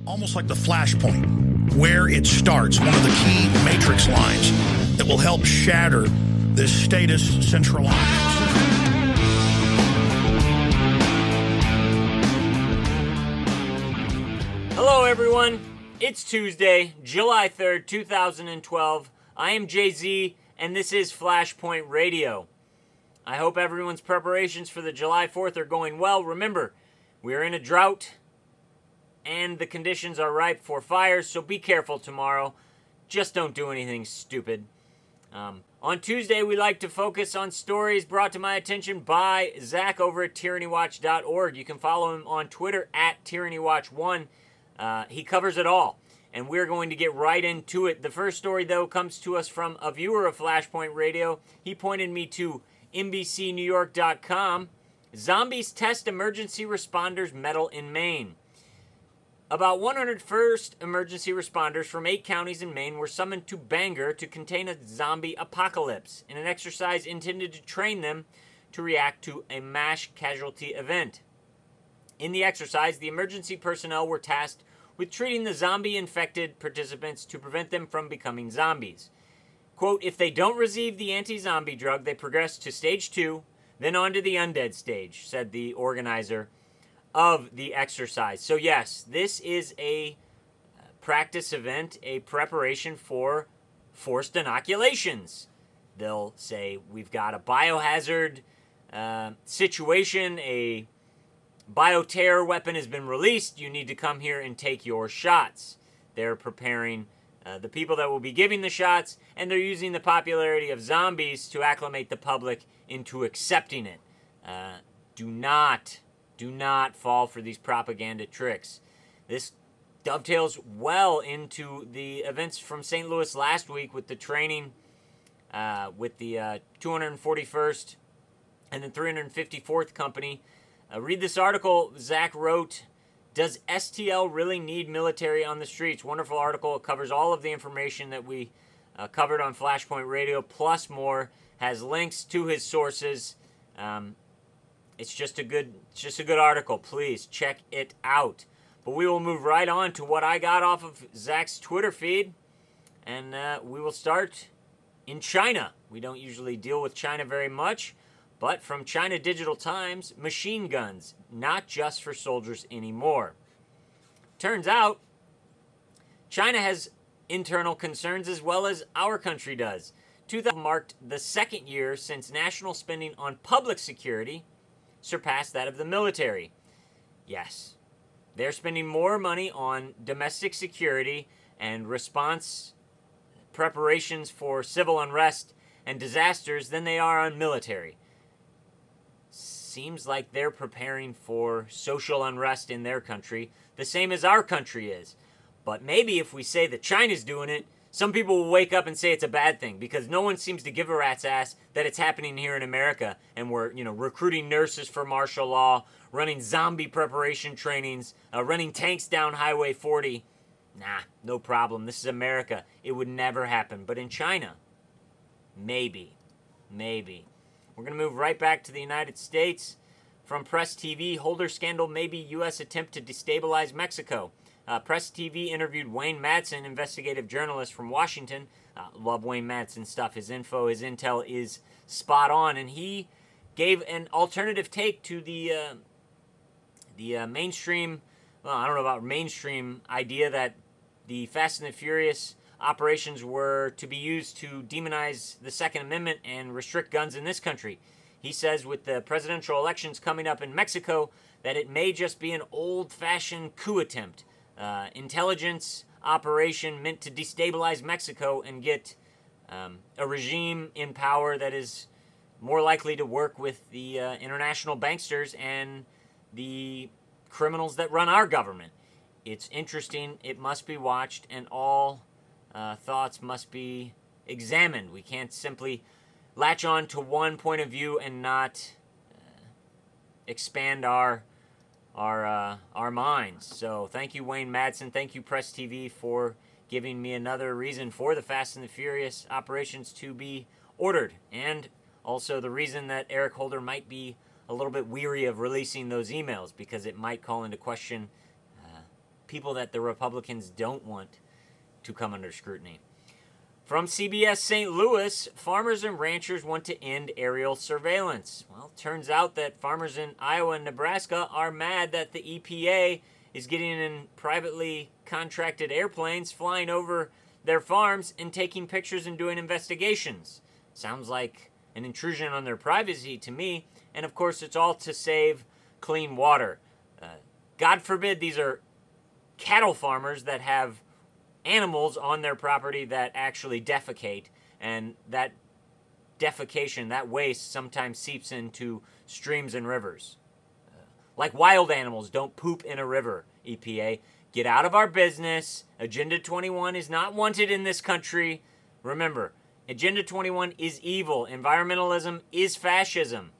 almost like the Flashpoint, where it starts, one of the key matrix lines that will help shatter this status centralized. Hello, everyone. It's Tuesday, July 3rd, 2012. I am Jay-Z, and this is Flashpoint Radio. I hope everyone's preparations for the July 4th are going well. Remember, we're in a drought, and the conditions are ripe for fires, so be careful tomorrow. Just don't do anything stupid. On Tuesday, we like to focus on stories brought to my attention by Zach over at tyrannywatch.org. You can follow him on Twitter at tyrannywatch1. He covers it all, and we're going to get right into it. The first story, though, comes to us from a viewer of Flashpoint Radio. He pointed me to NBCNewYork.com. Zombies test emergency responders' metal in Maine. About 100 first emergency responders from 8 counties in Maine were summoned to Bangor to contain a zombie apocalypse in an exercise intended to train them to react to a mass casualty event. In the exercise, the emergency personnel were tasked with treating the zombie-infected participants to prevent them from becoming zombies. Quote, if they don't receive the anti-zombie drug, they progress to stage 2, then on to the undead stage, said the organizer of the exercise. So yes, this is a practice event, a preparation for forced inoculations. They'll say, we've got a biohazard situation, a bioterror weapon has been released, you need to come here and take your shots. They're preparing the people that will be giving the shots, and they're using the popularity of zombies to acclimate the public into accepting it. Do not fall for these propaganda tricks. This dovetails well into the events from St. Louis last week with the training with the 241st and the 354th Company. Read this article Zach wrote, Does STL Really Need Military on the Streets? Wonderful article. It covers all of the information that we covered on Flashpoint Radio, plus more. Has links to his sources. It's just a good article. Please check it out. But we will move right on to what I got off of Zach's Twitter feed, and we will start in China. We don't usually deal with China very much, but from China Digital Times, machine guns, not just for soldiers anymore. Turns out, China has internal concerns as well as our country does. 2000 marked the second year since national spending on public security surpassed that of the military. Yes, they're spending more money on domestic security and response preparations for civil unrest and disasters than they are on military. Seems like they're preparing for social unrest in their country, the same as our country is. But maybe if we say that China's doing it, some people will wake up and say it's a bad thing, because no one seems to give a rat's ass that it's happening here in America, and we're, recruiting nurses for martial law, running zombie preparation trainings, running tanks down Highway 40. Nah, no problem. This is America. It would never happen. But in China, maybe. We're going to move right back to the United States. From Press TV, Holder scandal may be U.S. attempt to destabilize Mexico. Press TV interviewed Wayne Madsen, investigative journalist from Washington. Love Wayne Madsen stuff. His info, his intel is spot on. And he gave an alternative take to the mainstream, well, I don't know about mainstream idea that the Fast and the Furious operations were to be used to demonize the Second Amendment and restrict guns in this country. He says with the presidential elections coming up in Mexico that it may just be an old-fashioned coup attempt. Intelligence operation meant to destabilize Mexico and get a regime in power that is more likely to work with the international banksters and the criminals that run our government. It's interesting. It must be watched, and all thoughts must be examined. We can't simply latch on to one point of view and not expand our minds. So thank you, Wayne Madsen. Thank you, Press TV, for giving me another reason for the Fast and the Furious operations to be ordered, and also the reason that Eric Holder might be a little bit weary of releasing those emails, because it might call into question people that the Republicans don't want to come under scrutiny. From CBS St. Louis, farmers and ranchers want to end aerial surveillance. Well, it turns out that farmers in Iowa and Nebraska are mad that the EPA is getting in privately contracted airplanes, flying over their farms and taking pictures and doing investigations. Sounds like an intrusion on their privacy to me, and of course it's all to save clean water. God forbid these are cattle farmers that have animals on their property that actually defecate, and that defecation, that waste, sometimes seeps into streams and rivers. Like wild animals don't poop in a river, EPA. Get out of our business. Agenda 21 is not wanted in this country. Remember, Agenda 21 is evil. Environmentalism is fascism.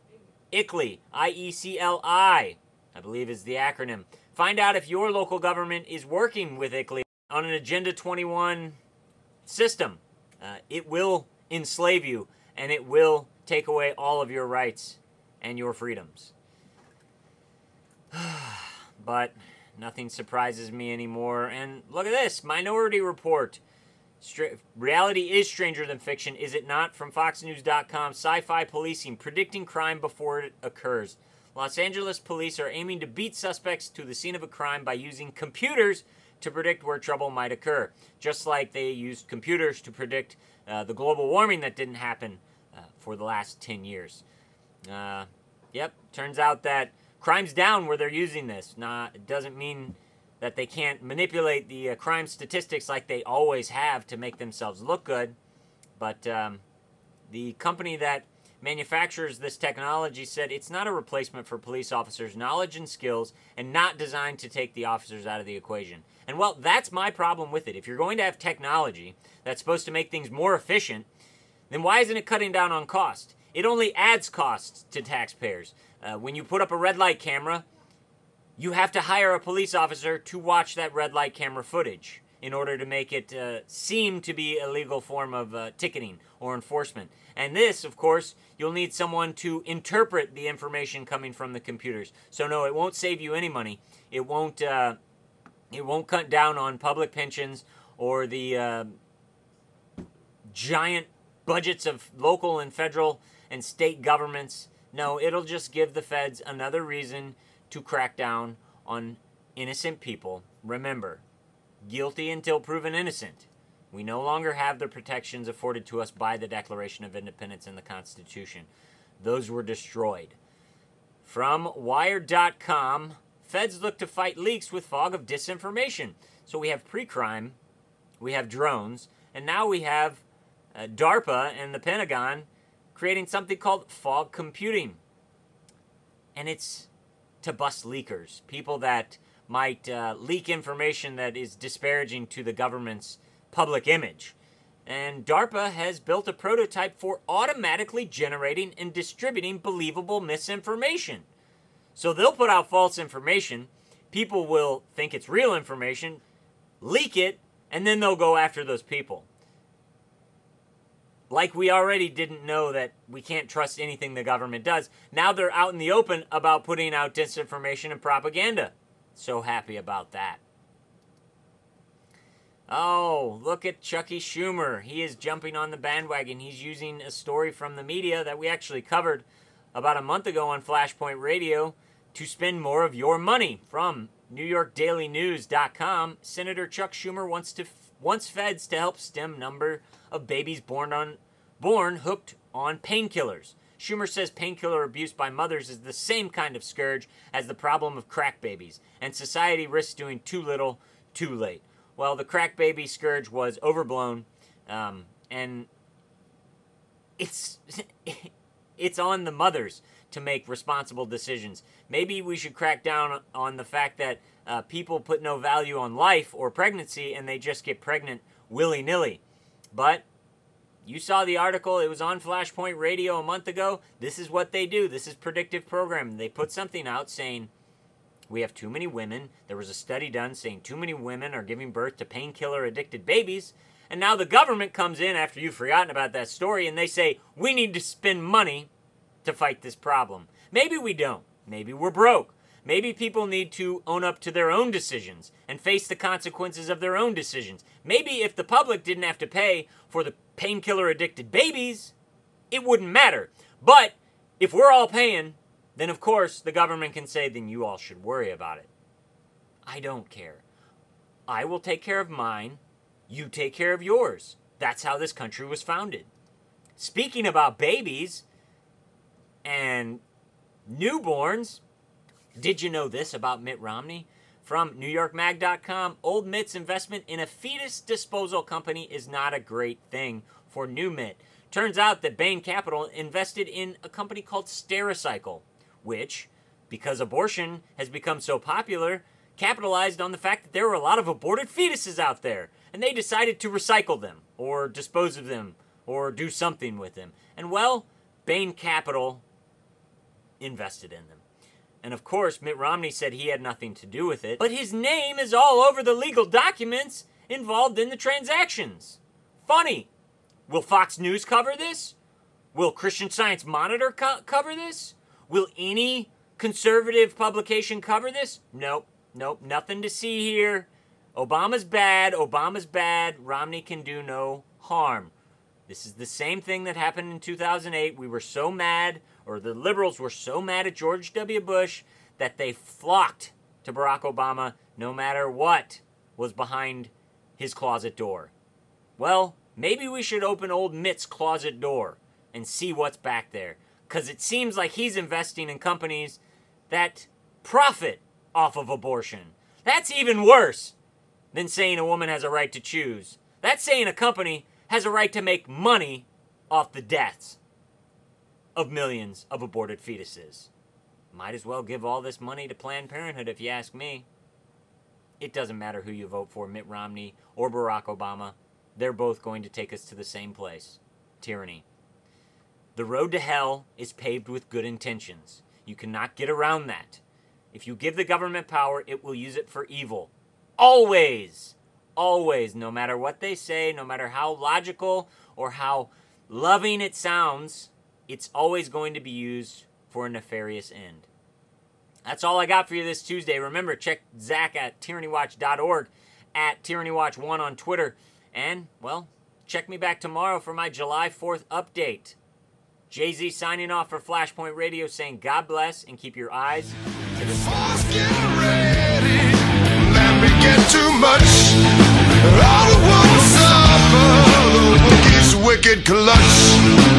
ICLI, I-E-C-L-I, I believe is the acronym. Find out if your local government is working with ICLI on an Agenda 21 system. It will enslave you, and it will take away all of your rights and your freedoms. But nothing surprises me anymore. And look at this, Minority Report. Reality is stranger than fiction, is it not? From FoxNews.com, sci-fi policing, predicting crime before it occurs. Los Angeles police are aiming to beat suspects to the scene of a crime by using computers to predict where trouble might occur. Just like they used computers to predict the global warming that didn't happen for the last 10 years. Yep, turns out that crime's down where they're using this. It doesn't mean that they can't manipulate the crime statistics like they always have to make themselves look good. But the company that manufactures this technology said it's not a replacement for police officers' knowledge and skills, and not designed to take the officers out of the equation. And well, that's my problem with it. If you're going to have technology that's supposed to make things more efficient, then why isn't it cutting down on cost? It only adds costs to taxpayers. When you put up a red light camera, you have to hire a police officer to watch that red light camera footage in order to make it seem to be a legal form of ticketing or enforcement. And this, of course, you'll need someone to interpret the information coming from the computers. So no, it won't save you any money. It won't cut down on public pensions or the giant budgets of local and federal and state governments. No, it'll just give the feds another reason to crack down on innocent people. Remember, guilty until proven innocent. We no longer have the protections afforded to us by the Declaration of Independence and the Constitution. Those were destroyed. From Wired.com, feds look to fight leaks with fog of disinformation. So we have pre-crime, we have drones, and now we have DARPA and the Pentagon creating something called fog computing. And it's to bust leakers, people that might leak information that is disparaging to the government's public image. And DARPA has built a prototype for automatically generating and distributing believable misinformation. So they'll put out false information, people will think it's real information, leak it, and then they'll go after those people. Like we already didn't know that we can't trust anything the government does. Now they're out in the open about putting out disinformation and propaganda. So happy about that. Oh, look at Chucky Schumer. He is jumping on the bandwagon. He's using a story from the media that we actually covered about a month ago on Flashpoint Radio to spend more of your money. From NewYorkDailyNews.com, Senator Chuck Schumer wants feds to help stem number of babies born hooked on painkillers. Schumer says painkiller abuse by mothers is the same kind of scourge as the problem of crack babies, and society risks doing too little, too late. Well, the crack baby scourge was overblown, and it's on the mothers to make responsible decisions. Maybe we should crack down on the fact that people put no value on life or pregnancy, and they just get pregnant willy-nilly. But you saw the article. It was on Flashpoint Radio a month ago. This is what they do. This is Predictive programming. They put something out saying, we have too many women. There was a study done saying too many women are giving birth to painkiller-addicted babies. And now the government comes in after you've forgotten about that story, and they say, we need to spend money to fight this problem. Maybe we don't. Maybe we're broke. Maybe people need to own up to their own decisions and face the consequences of their own decisions. Maybe if the public didn't have to pay for the painkiller-addicted babies, it wouldn't matter. But if we're all paying, then of course the government can say, then you all should worry about it. I don't care. I will take care of mine. You take care of yours. That's how this country was founded. Speaking about babies and newborns, did you know this about Mitt Romney? From NewYorkMag.com, old Mitt's investment in a fetus disposal company is not a great thing for new Mitt. Turns out that Bain Capital invested in a company called Stericycle, which, because abortion has become so popular, capitalized on the fact that there were a lot of aborted fetuses out there, and they decided to recycle them, or dispose of them, or do something with them. And well, Bain Capital invested in them. And of course, Mitt Romney said he had nothing to do with it, but his name is all over the legal documents involved in the transactions. Funny. Will Fox News cover this? Will Christian Science Monitor cover this? Will any conservative publication cover this? Nope. Nope, nothing to see here. Obama's bad. Obama's bad. Romney can do no harm. This is the same thing that happened in 2008. We were so mad, or the liberals were so mad at George W. Bush that they flocked to Barack Obama no matter what was behind his closet door. Well, maybe we should open old Mitt's closet door and see what's back there, because it seems like he's investing in companies that profit off of abortion. That's even worse than saying a woman has a right to choose. That's saying a company has a right to make money off the deaths of millions of aborted fetuses. Might as well give all this money to Planned Parenthood, if you ask me. It doesn't matter who you vote for, Mitt Romney or Barack Obama. They're both going to take us to the same place. Tyranny. The road to hell is paved with good intentions. You cannot get around that. If you give the government power, it will use it for evil. Always. Always. No matter what they say, no matter how logical or how loving it sounds, it's always going to be used for a nefarious end. That's all I got for you this Tuesday. Remember, check Zach at tyrannywatch.org, at tyrannywatch1 on Twitter. And, well, check me back tomorrow for my July 4th update. Jay-Z signing off for Flashpoint Radio, saying God bless and keep your eyes to the stars. Get ready, let me get too much. All the world will suffer, the wicked clutch.